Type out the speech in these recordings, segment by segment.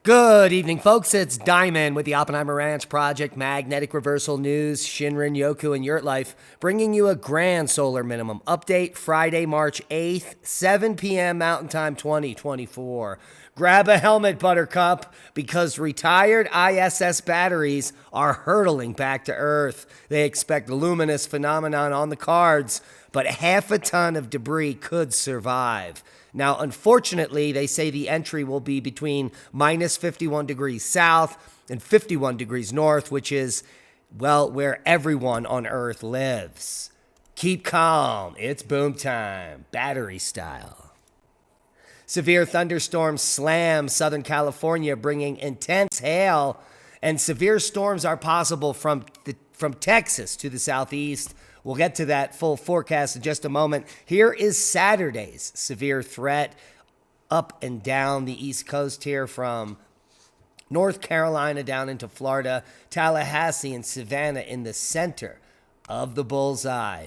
Good evening, folks. It's Diamond with the Oppenheimer Ranch Project Magnetic Reversal News, Shinrin Yoku, and Yurt Life, bringing you a grand solar minimum update Friday, March 8th, 7 p.m. Mountain Time 2024. Grab a helmet, Buttercup, because retired ISS batteries are hurtling back to Earth. They expect luminous phenomenon on the cards, but half a ton of debris could survive. Now, unfortunately, they say the entry will be between minus 51 degrees south and 51 degrees north, which is, well, where everyone on Earth lives. Keep calm. It's boom time, battery style. Severe thunderstorms slam Southern California, bringing intense hail, and severe storms are possible from Texas to the southeast. We'll get to that full forecast in just a moment. Here is Saturday's severe threat up and down the East Coast here from North Carolina down into Florida, Tallahassee and Savannah in the center of the bullseye.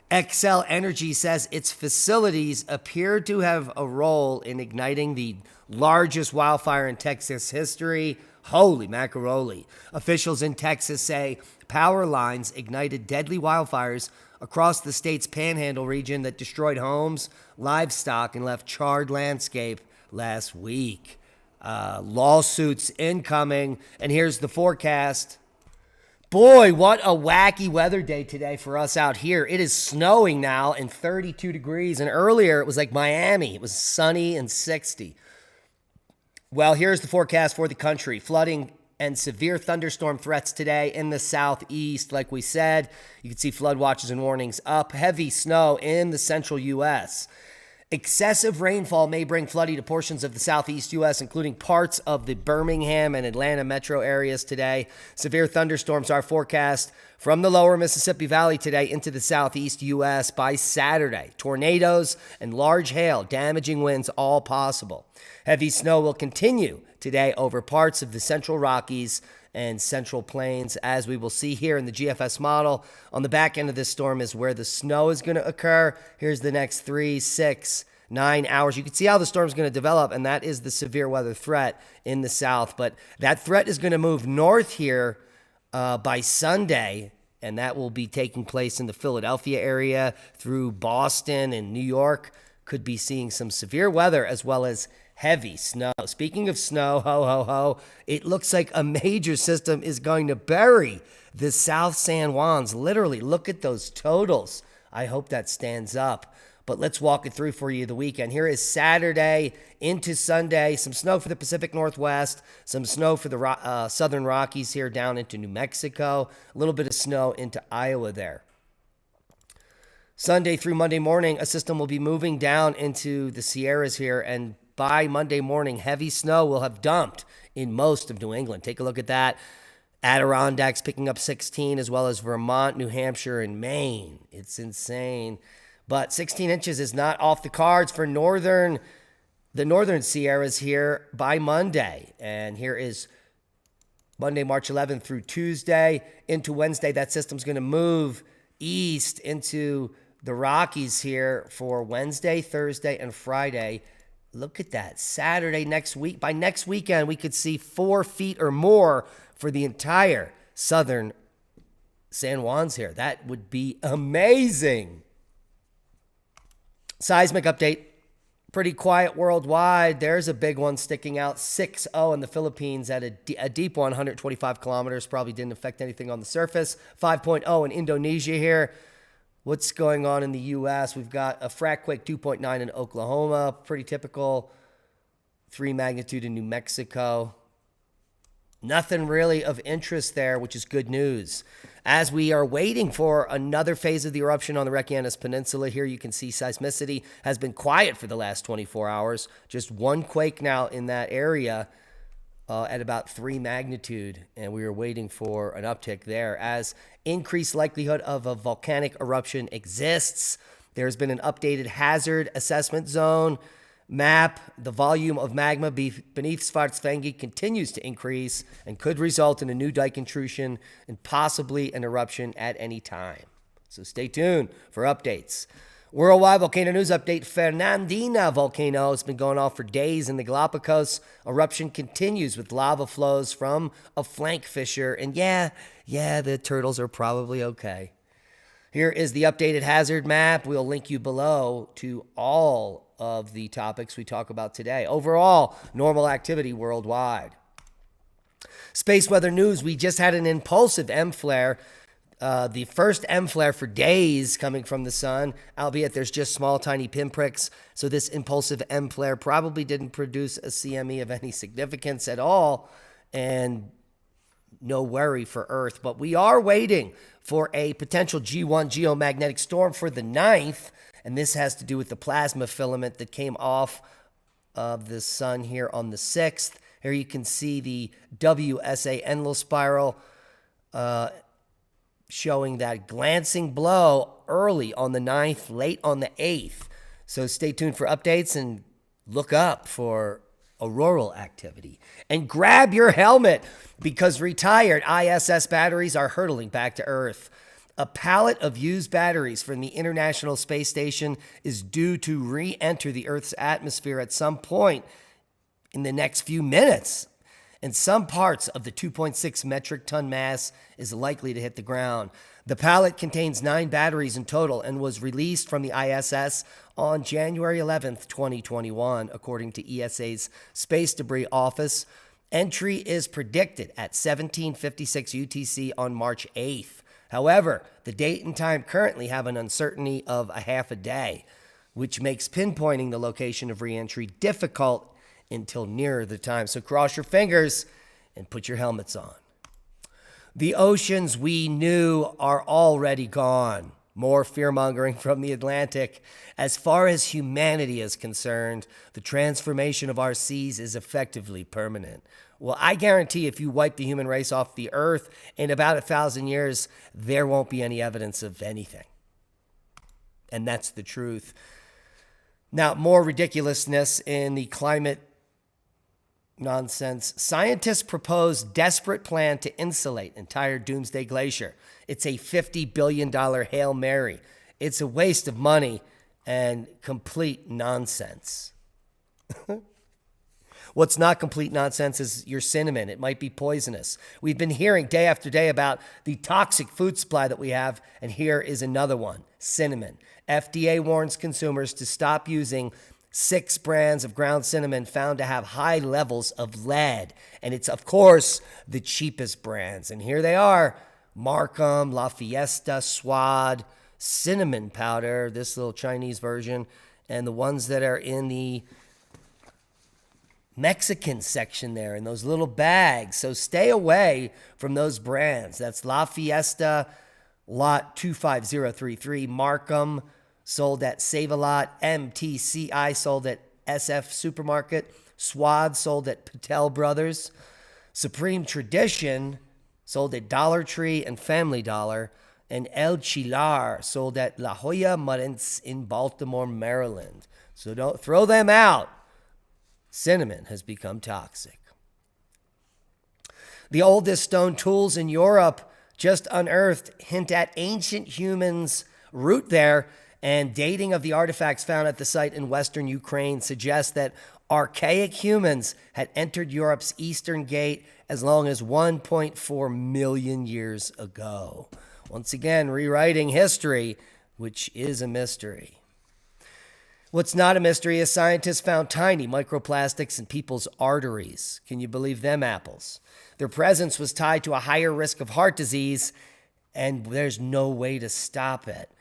Xcel Energy says its facilities appear to have a role in igniting the largest wildfire in Texas history. Holy macaroni. Officials in Texas say power lines ignited deadly wildfires across the state's panhandle region that destroyed homes, livestock, and left charred landscape last week. Lawsuits incoming, and here's the forecast. Boy, what a wacky weather day today for us out here. It is snowing now and 32 degrees, and earlier it was like Miami. It was sunny and 60. Well, here's the forecast for the country. Flooding and severe thunderstorm threats today in the southeast. Like we said, you can see flood watches and warnings up. Heavy snow in the central U.S. Excessive rainfall may bring flooding to portions of the southeast U.S., including parts of the Birmingham and Atlanta metro areas today. Severe thunderstorms are forecast from the lower Mississippi Valley today into the southeast U.S. by Saturday. Tornadoes and large hail, damaging winds, all possible. Heavy snow will continue today over parts of the Central Rockies and Central Plains, as we will see here in the GFS model. On the back end of this storm is where the snow is going to occur. Here's the next 3, 6, 9 hours. You can see how the storm is going to develop, and that is the severe weather threat in the south. But that threat is going to move north here by Sunday, and that will be taking place in the Philadelphia area through Boston and New York. Could be seeing some severe weather as well as heavy snow. Speaking of snow, ho, ho, ho, it looks like a major system is going to bury the South San Juans. Literally, look at those totals. I hope that stands up. But let's walk it through for you the weekend. Here is Saturday into Sunday. Some snow for the Pacific Northwest. Some snow for the Southern Rockies here down into New Mexico. A little bit of snow into Iowa there. Sunday through Monday morning, a system will be moving down into the Sierras here, and by Monday morning, heavy snow will have dumped in most of New England. Take a look at that. Adirondacks picking up 16, as well as Vermont, New Hampshire, and Maine. It's insane. But 16 inches is not off the cards for the northern Sierras here by Monday. And here is Monday, March 11th through Tuesday into Wednesday. That system's going to move east into the Rockies here for Wednesday, Thursday, and Friday. Look at that. Saturday next week. By next weekend, we could see 4 feet or more for the entire southern San Juans here. That would be amazing. Seismic update. Pretty quiet worldwide. There's a big one sticking out. 6.0 in the Philippines at a deep one, 125 kilometers. Probably didn't affect anything on the surface. 5.0 in Indonesia here. What's going on in the U.S.? We've got a frac quake 2.9 in Oklahoma. Pretty typical. 3 magnitude in New Mexico. Nothing really of interest there, which is good news. As we are waiting for another phase of the eruption on the Reykjanes Peninsula here, you can see seismicity has been quiet for the last 24 hours. Just one quake now in that area at about 3 magnitude, and we are waiting for an uptick there as increased likelihood of a volcanic eruption exists. There's been an updated hazard assessment zone map. The volume of magma beneath Svartsengi continues to increase and could result in a new dike intrusion and possibly an eruption at any time. So stay tuned for updates. Worldwide volcano news update. Fernandina volcano has been going off for days in the Galapagos. Eruption continues with lava flows from a flank fissure. And yeah, the turtles are probably okay. Here is the updated hazard map. We'll link you below to all of the topics we talk about today. Overall, normal activity worldwide. Space weather news. We just had an impulsive M flare. The first M flare for days coming from the sun, albeit there's just small, tiny pinpricks. So this impulsive M flare probably didn't produce a CME of any significance at all, and no worry for Earth. But we are waiting for a potential G1 geomagnetic storm for the 9th, and this has to do with the plasma filament that came off of the sun here on the 6th. Here you can see the WSA Enlil spiral, showing that glancing blow early on the 9th, late on the 8th. So stay tuned for updates and look up for auroral activity. And grab your helmet because retired ISS batteries are hurtling back to Earth. A pallet of used batteries from the International Space Station is due to re-enter the Earth's atmosphere at some point in the next few minutes. And some parts of the 2.6 metric ton mass is likely to hit the ground. The pallet contains 9 batteries in total and was released from the ISS on January 11th, 2021, according to ESA's Space Debris Office. Entry is predicted at 1756 UTC on March 8th. However, the date and time currently have an uncertainty of a half a day, which makes pinpointing the location of re-entry difficult until nearer the time. So cross your fingers and put your helmets on. The oceans we knew are already gone. More fear-mongering from the Atlantic. As far as humanity is concerned, the transformation of our seas is effectively permanent. Well, I guarantee if you wipe the human race off the earth in about 1,000 years, there won't be any evidence of anything. And that's the truth. Now, more ridiculousness in the climate nonsense. Scientists propose desperate plan to insulate entire Doomsday Glacier. It's a $50 billion Hail Mary. It's a waste of money and complete nonsense. What's not complete nonsense is your cinnamon. It might be poisonous. We've been hearing day after day about the toxic food supply that we have, and here is another one, cinnamon. FDA warns consumers to stop using 6 brands of ground cinnamon found to have high levels of lead. And it's, of course, the cheapest brands. And here they are: Markham, La Fiesta, Swad, cinnamon powder, this little Chinese version, and the ones that are in the Mexican section there in those little bags. So stay away from those brands. That's La Fiesta, lot 25033, Markham, sold at Save-A-Lot. MTCI, sold at SF Supermarket. Swad, sold at Patel Brothers. Supreme Tradition, sold at Dollar Tree and Family Dollar. And El Chilar, sold at La Jolla Marins in Baltimore, Maryland. So don't throw them out. Cinnamon has become toxic. The oldest stone tools in Europe, just unearthed, hint at ancient humans' root there. And dating of the artifacts found at the site in western Ukraine suggests that archaic humans had entered Europe's eastern gate as long as 1.4 million years ago. Once again, rewriting history, which is a mystery. What's not a mystery is scientists found tiny microplastics in people's arteries. Can you believe them apples? Their presence was tied to a higher risk of heart disease, and there's no way to stop it.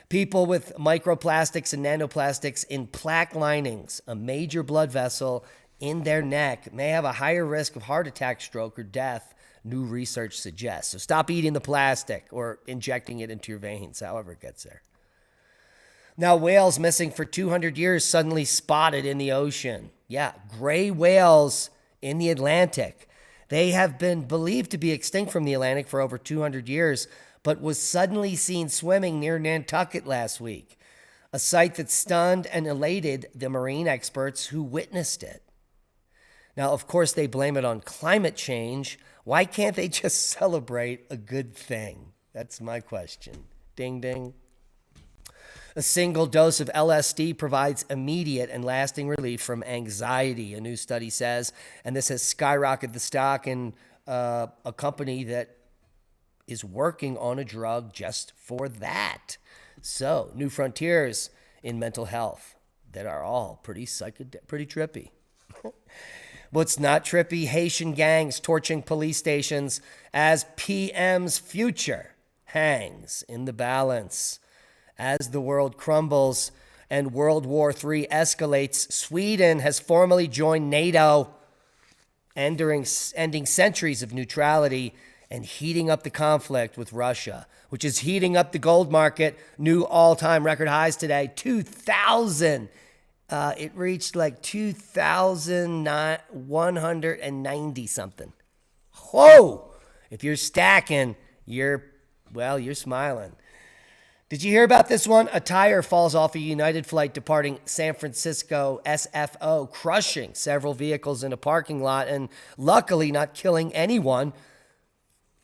People with microplastics and nanoplastics in plaque linings, a major blood vessel in their neck, may have a higher risk of heart attack, stroke, or death, new research suggests. So stop eating the plastic or injecting it into your veins, however it gets there. Now, whales missing for 200 years suddenly spotted in the ocean. Yeah, gray whales in the Atlantic. They have been believed to be extinct from the Atlantic for over 200 years, but was suddenly seen swimming near Nantucket last week, a sight that stunned and elated the marine experts who witnessed it. Now, of course, they blame it on climate change. Why can't they just celebrate a good thing? That's my question. Ding, ding. A single dose of LSD provides immediate and lasting relief from anxiety, a new study says. And this has skyrocketed the stock in a company that is working on a drug just for that. So, new frontiers in mental health that are all pretty trippy. What's not trippy? Haitian gangs torching police stations as PM's future hangs in the balance. As the world crumbles and World War III escalates, Sweden has formally joined NATO, ending centuries of neutrality and heating up the conflict with Russia, which is heating up the gold market. New all-time record highs today, 2,000. It reached like 2,190 something. Whoa! If you're stacking, you're smiling. Did you hear about this one? A tire falls off a United flight departing San Francisco SFO, crushing several vehicles in a parking lot and luckily not killing anyone.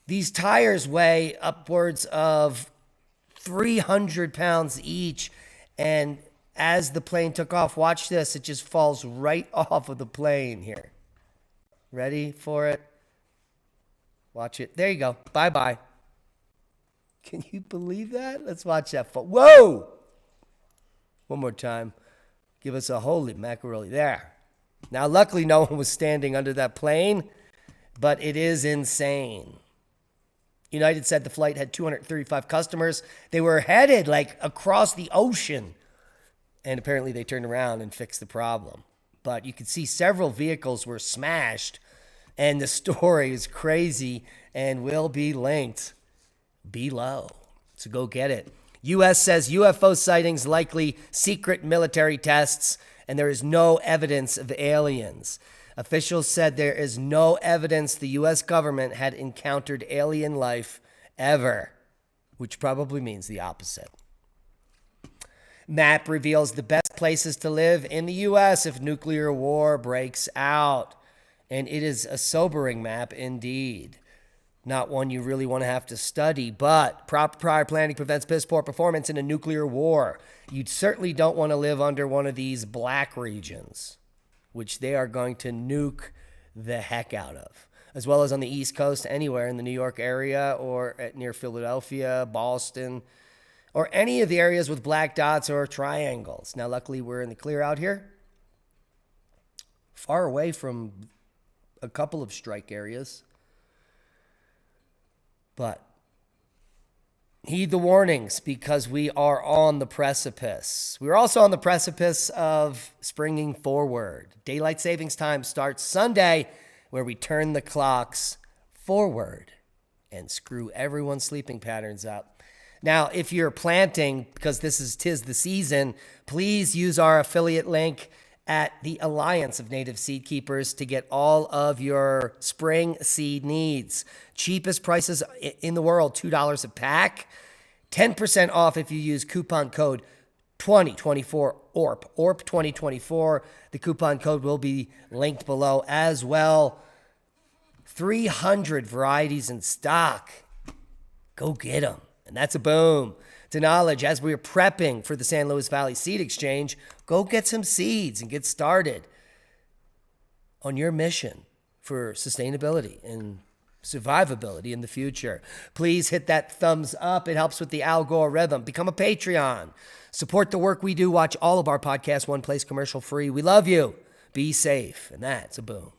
These tires weigh upwards of 300 pounds each, and as the plane took off, watch this, it just falls right off of the plane here. Ready for it? Watch it. There you go. Bye-bye. Can you believe that? Let's watch that fall. Whoa! One more time. Give us a holy macaroni. There. Now, luckily, no one was standing under that plane, but it is insane. United said the flight had 235 customers. They were headed like across the ocean. And apparently they turned around and fixed the problem. But you could see several vehicles were smashed. And the story is crazy and will be linked below. So go get it. U.S. says UFO sightings likely secret military tests, and there is no evidence of aliens. Officials said there is no evidence the U.S. government had encountered alien life ever, which probably means the opposite. Map reveals the best places to live in the U.S. if nuclear war breaks out. And it is a sobering map indeed. Not one you really want to have to study, but proper prior planning prevents piss poor performance in a nuclear war. You certainly don't want to live under one of these black regions, which they are going to nuke the heck out of, as well as on the East Coast, anywhere in the New York area or near Philadelphia, Boston, or any of the areas with black dots or triangles. Now, luckily, we're in the clear out here, far away from a couple of strike areas. But heed the warnings because we are on the precipice. We're also on the precipice of springing forward. Daylight savings time starts Sunday, where we turn the clocks forward and screw everyone's sleeping patterns up. Now, if you're planting, because tis the season, please use our affiliate link at the Alliance of Native Seed Keepers to get all of your spring seed needs. Cheapest prices in the world, $2 a pack. 10% off if you use coupon code 2024 ORP, ORP 2024. The coupon code will be linked below as well. 300 varieties in stock. Go get them. And that's a boom. To knowledge, as we're prepping for the San Luis Valley Seed Exchange, go get some seeds and get started on your mission for sustainability and survivability in the future. Please hit that thumbs up. It helps with the algorithm. Become a Patreon. Support the work we do. Watch all of our podcasts one place commercial free. We love you. Be safe. And that's a boom.